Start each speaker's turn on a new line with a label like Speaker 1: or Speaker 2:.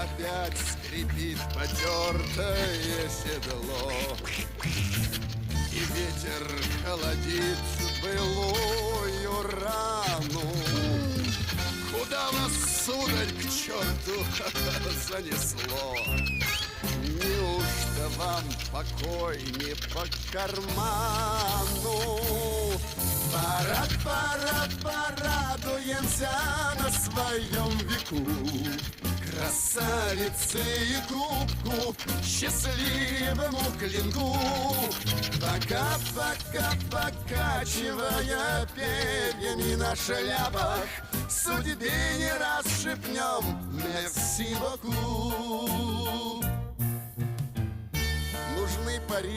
Speaker 1: опять скрипит потертое седло, и ветер холодит былую рану. Куда вас, сударь, к черту занесло? Неужто вам покой не по карману? Порадуемся на своем веку, красавице и кубку, счастливому клинку. Пока, покачивая перьями на шляпах, судьбе не раз шепнем «Мерси боку». Нужны Париж